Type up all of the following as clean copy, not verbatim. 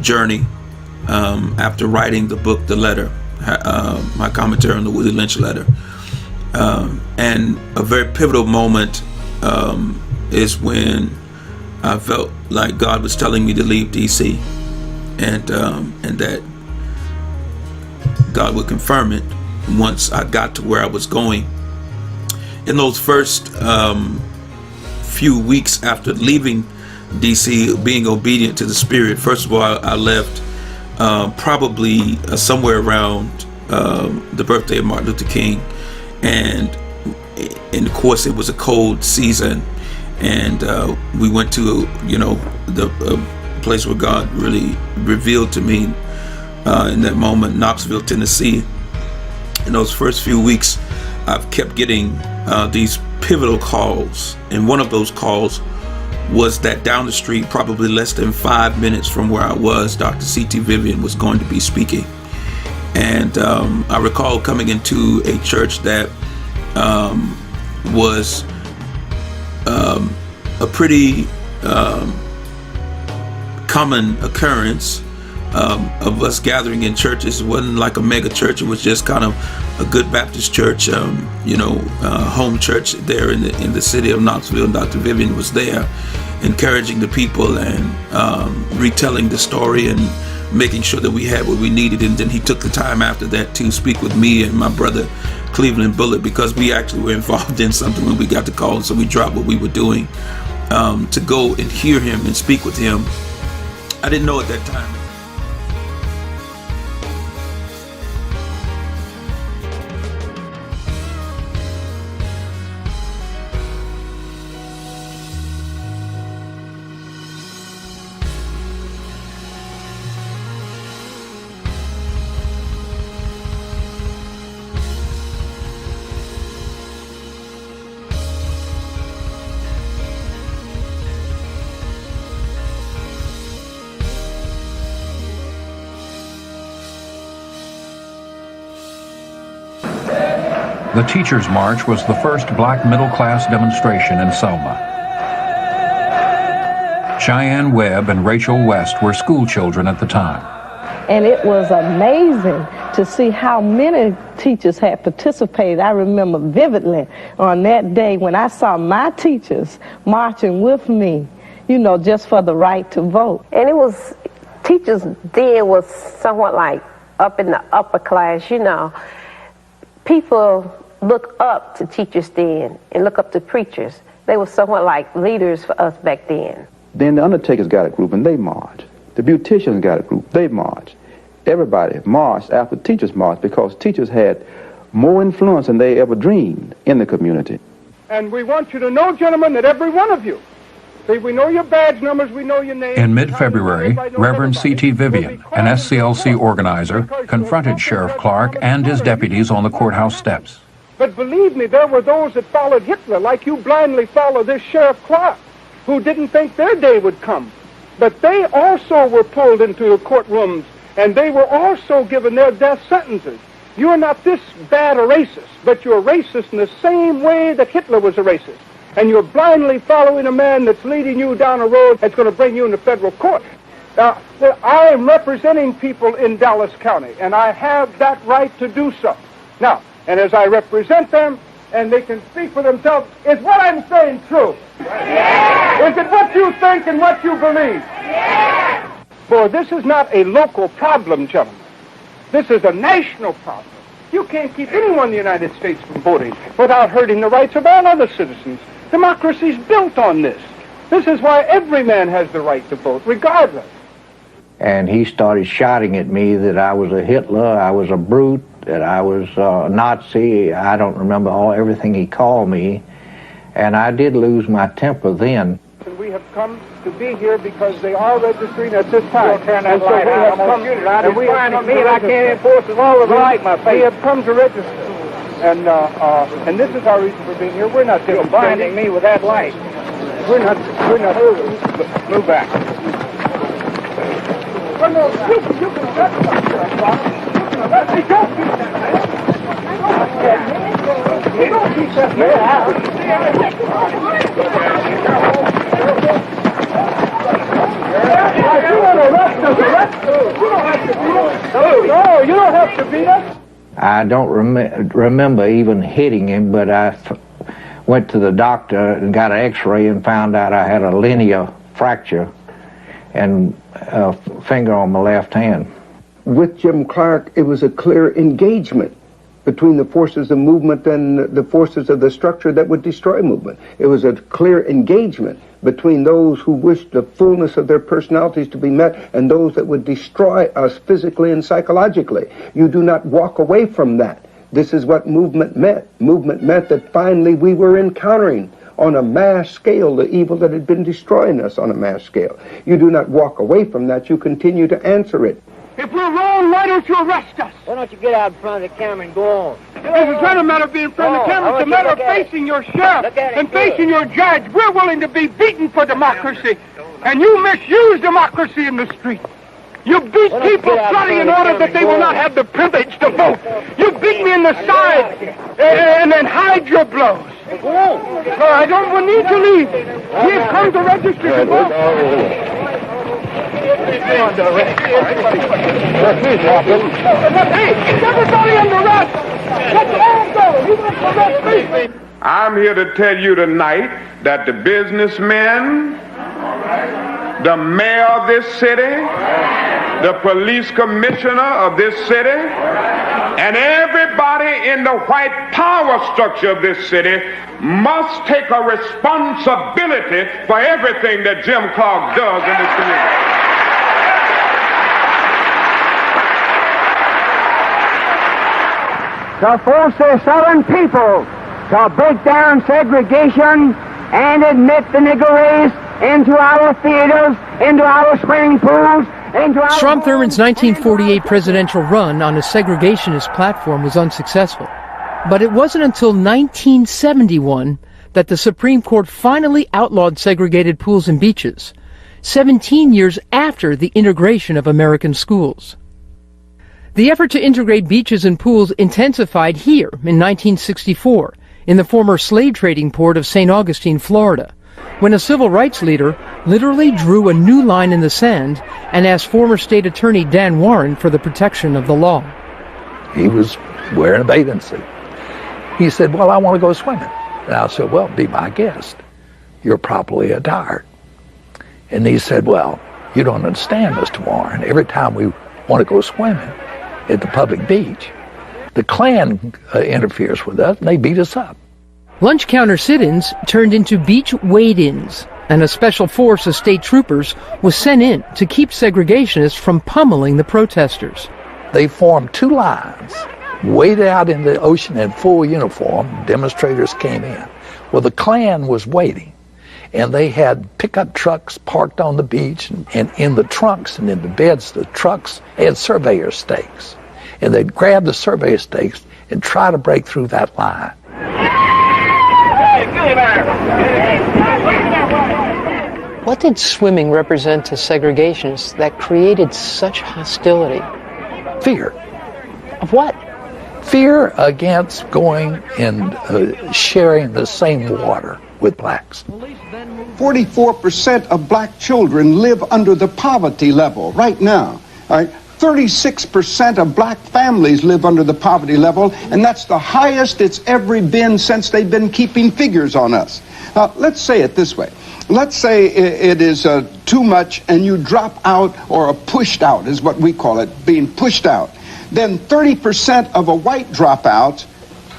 journey after writing the book, The Letter, my commentary on the Willie Lynch letter. And a very pivotal moment is when I felt like God was telling me to leave DC, and that God would confirm it once I got to where I was going. In those first few weeks after leaving DC, being obedient to the Spirit, first of all, I left probably somewhere around the birthday of Martin Luther King, and of course it was a cold season, and we went to the place where God really revealed to me in that moment, Knoxville, Tennessee. In those first few weeks, I've kept getting these pivotal calls, and one of those calls was that down the street, probably less than 5 minutes from where I was, Dr. C.T. Vivian was going to be speaking. And I recall coming into a church that was a pretty common occurrence of us gathering in churches. It wasn't like a mega church. It was just kind of a good Baptist church, home church there in the city of Knoxville. Dr. Vivian was there, encouraging the people and retelling the story and making sure that we had what we needed. And then he took the time after that to speak with me and my brother Cleveland Bullitt, because we actually were involved in something when we got the call. So we dropped what we were doing to go and hear him and speak with him. I didn't know at that time. The Teachers' March was the first black middle-class demonstration in Selma. Cheyenne Webb and Rachel West were school children at the time. And it was amazing to see how many teachers had participated. I remember vividly on that day when I saw my teachers marching with me, just for the right to vote. And it was, teachers then was somewhat like up in the upper class, People look up to teachers then and look up to preachers. They were somewhat like leaders for us back then. Then the undertakers got a group and they marched. The beauticians got a group, they marched. Everybody marched after teachers marched because teachers had more influence than they ever dreamed in the community. And we want you to know, gentlemen, that every one of you, see, we know your badge numbers, we know your names. In mid-February, Reverend C.T. Vivian, an SCLC organizer, confronted Sheriff Clark and his deputies on the courthouse steps. But believe me, there were those that followed Hitler, like you blindly follow this Sheriff Clark, who didn't think their day would come. But they also were pulled into the courtrooms, and they were also given their death sentences. You are not this bad a racist, but you're a racist in the same way that Hitler was a racist. And you're blindly following a man that's leading you down a road that's going to bring you into federal court. Now, I am representing people in Dallas County, and I have that right to do so. Now, and as I represent them, and they can speak for themselves, is what I'm saying true? Yes. Is it what you think and what you believe? Yes. For this is not a local problem, gentlemen. This is a national problem. You can't keep anyone in the United States from voting without hurting the rights of all other citizens. Democracy is built on this. This is why every man has the right to vote, regardless. And he started shouting at me that I was a Hitler, I was a brute, that I was a Nazi. I don't remember everything he called me. And I did lose my temper then. And we have come to be here because they are registering at this time. And so we have come, and we I can't enforce the law with right my face. We have come to register. And this is our reason for being here. We're not blinding me with that light. We're not move back. Well, no, you can arrest us, Don't keep that man. Don't keep that man. You want to arrest us? No, you don't have to beat us. I don't remember even hitting him, but I went to the doctor and got an x-ray and found out I had a linear fracture and a finger on my left hand. With Jim Clark, it was a clear engagement between the forces of movement and the forces of the structure that would destroy movement. It was a clear engagement between those who wished the fullness of their personalities to be met and those that would destroy us physically and psychologically. You do not walk away from that. This is what movement meant. Movement meant that finally we were encountering on a mass scale the evil that had been destroying us on a mass scale. You do not walk away from that. You continue to answer it. If we're wrong, why don't you arrest us? Why don't you get out in front of the camera and go on? It's not a matter of being in front of the camera. It's a matter of facing your sheriff and facing your judge. We're willing to be beaten for democracy. And you misuse democracy in the street. You beat people bloody in order that they will not have the privilege to vote. You beat me in the side and then hide your blows. I don't need to leave. We have come to register to vote. Hey, everybody under arrest! Let them all go! You must arrest me! I'm here to tell you tonight that the businessmen, the mayor of this city, the police commissioner of this city, and everybody in the white power structure of this city must take a responsibility for everything that Jim Clark does in this community. To force the Southern people to break down segregation and admit the Negro race into our theaters, into our swimming pools, into our... Strom Thurmond's 1948 presidential run on a segregationist platform was unsuccessful. But it wasn't until 1971 that the Supreme Court finally outlawed segregated pools and beaches, 17 years after the integration of American schools. The effort to integrate beaches and pools intensified here in 1964 in the former slave trading port of St. Augustine, Florida, when a civil rights leader literally drew a new line in the sand and asked former state attorney Dan Warren for the protection of the law. He was wearing a bathing suit. He said, well, I want to go swimming. And I said, well, be my guest. You're properly attired. And he said, well, you don't understand, Mr. Warren. Every time we want to go swimming at the public beach, the Klan interferes with us and they beat us up. Lunch counter sit-ins turned into beach wade-ins, and a special force of state troopers was sent in to keep segregationists from pummeling the protesters. They formed two lines, waded out in the ocean in full uniform. Demonstrators came in. Well, the Klan was waiting, and they had pickup trucks parked on the beach, and in the trunks and in the beds, the trucks had surveyor stakes. And they'd grab the surveyor stakes and try to break through that line. What did swimming represent to segregationists that created such hostility? Fear. Of what? Fear against going and sharing the same water with blacks. 44% of black children live under the poverty level right now. All right? 36% of black families live under the poverty level, and that's the highest it's ever been since they've been keeping figures on us. Let's say it this way. Let's say it is too much and you drop out or are pushed out, is what we call it, being pushed out. Then 30% of a white dropouts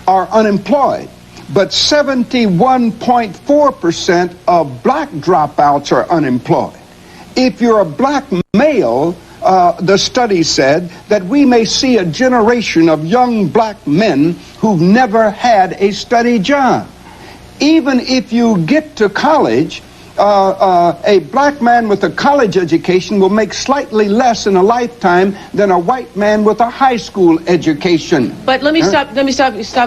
are unemployed, but 71.4% of black dropouts are unemployed. If you're a black male, the study said that we may see a generation of young black men who've never had a steady job. Even if you get to college, a black man with a college education will make slightly less in a lifetime than a white man with a high school education. But let me stop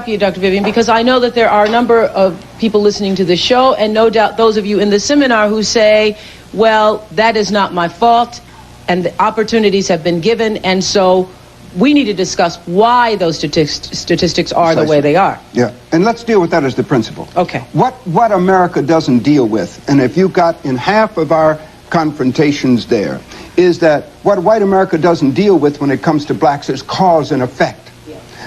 you, Dr. Vivian, because I know that there are a number of people listening to this show, and no doubt those of you in the seminar who say, well, that is not my fault, and the opportunities have been given, and so we need to discuss why those statistics are the way they are. Yeah, and let's deal with that as the principle. Okay. What America doesn't deal with, and if you got in half of our confrontations there, is that what white America doesn't deal with when it comes to blacks is cause and effect.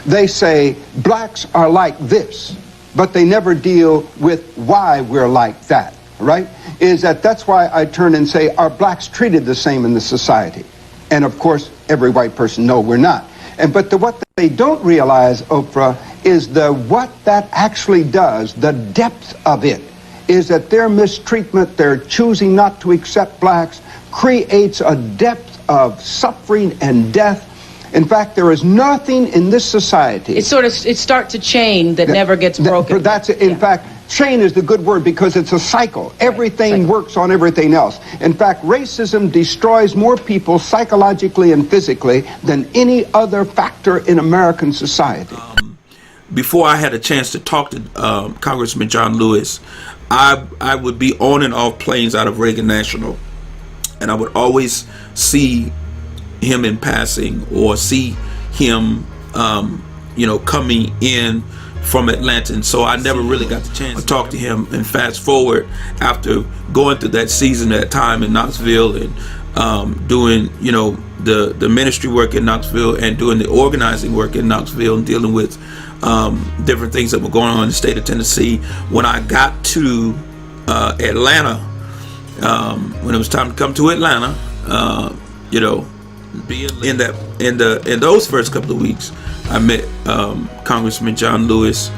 They say blacks are like this, but they never deal with why we're like that, right? That's why I turn and say, are blacks treated the same in the society? And of course, every white person, no, we're not. But what they don't realize, Oprah, is what that actually does, the depth of it, is that their mistreatment, their choosing not to accept blacks, creates a depth of suffering and death. In fact, there is nothing in this society. It starts a chain that never gets broken. That's it. In fact, chain is the good word because it's a cycle. Everything works on everything else. In fact, racism destroys more people psychologically and physically than any other factor in American society. Before I had a chance to talk to Congressman John Lewis, I would be on and off planes out of Reagan National, and I would always see him in passing or see him coming in from Atlanta, and so I never really got the chance to talk to him. And fast forward, after going through that season, that time in Knoxville, and doing the ministry work in Knoxville and doing the organizing work in Knoxville and dealing with different things that were going on in the state of Tennessee, when I got to Atlanta, when it was time to come to Atlanta, in those first couple of weeks, I met Congressman John Lewis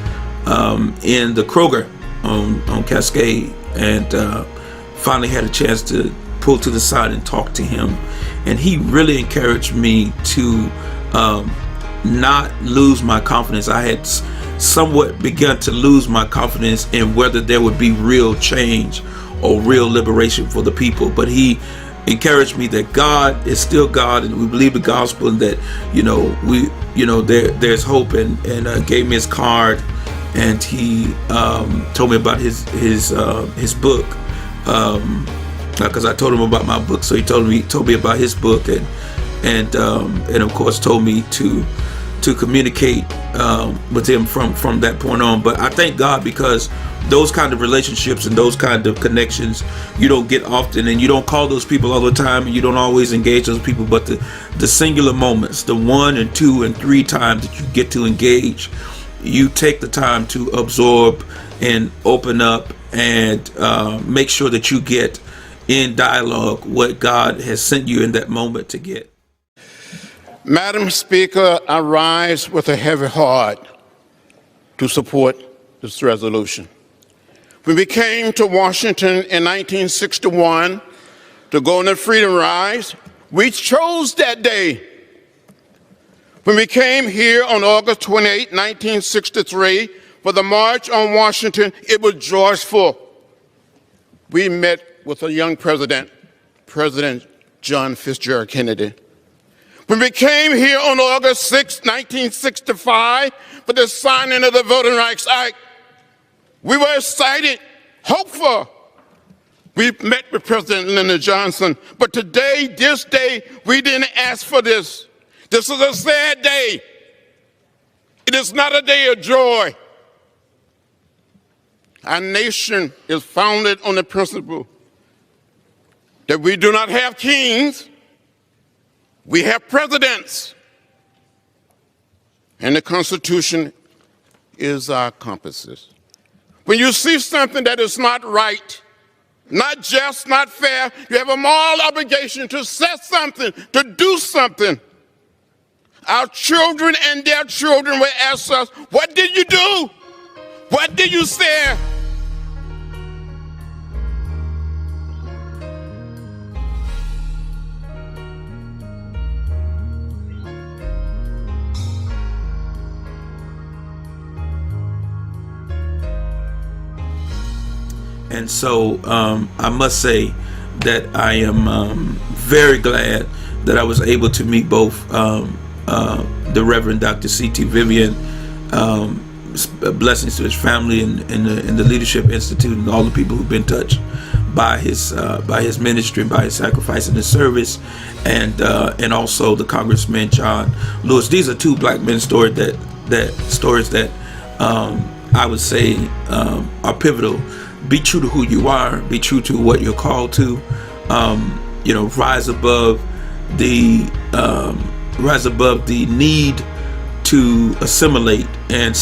in the Kroger on Cascade, and finally had a chance to pull to the side and talk to him. And he really encouraged me to not lose my confidence. I had somewhat begun to lose my confidence in whether there would be real change or real liberation for the people. But he encouraged me that God is still God, and we believe the gospel, and that there's hope, and gave me his card, and he told me about his book, because I told him about my book, so he told me about his book, and of course told me to communicate with him from that point on. But I thank God, because those kind of relationships and those kind of connections you don't get often, and you don't call those people all the time, and you don't always engage those people, but the singular moments, the 1 and 2 and 3 times that you get to engage, you take the time to absorb and open up and make sure that you get in dialogue what God has sent you in that moment to get. Madam Speaker, I rise with a heavy heart to support this resolution. When we came to Washington in 1961 to go on the Freedom Rise, we chose that day. When we came here on August 28, 1963, for the March on Washington, it was joyful. We met with a young president, President John Fitzgerald Kennedy. When we came here on August 6, 1965, for the signing of the Voting Rights Act, we were excited, hopeful. We met with President Lyndon Johnson, but today, this day, we didn't ask for this. This is a sad day. It is not a day of joy. Our nation is founded on the principle that we do not have kings, we have presidents, and the Constitution is our compasses. When you see something that is not right, not just, not fair, you have a moral obligation to say something, to do something. Our children and their children will ask us, what did you do? What did you say? And so I must say that I am very glad that I was able to meet both the Reverend Dr. C.T. Vivian, blessings to his family and the Leadership Institute, and all the people who've been touched by his ministry, by his sacrifice and his service, and also the Congressman John Lewis. These are two black men stories that I would say are pivotal. Be true to who you are. Be true to what you're called to. rise above the need to assimilate and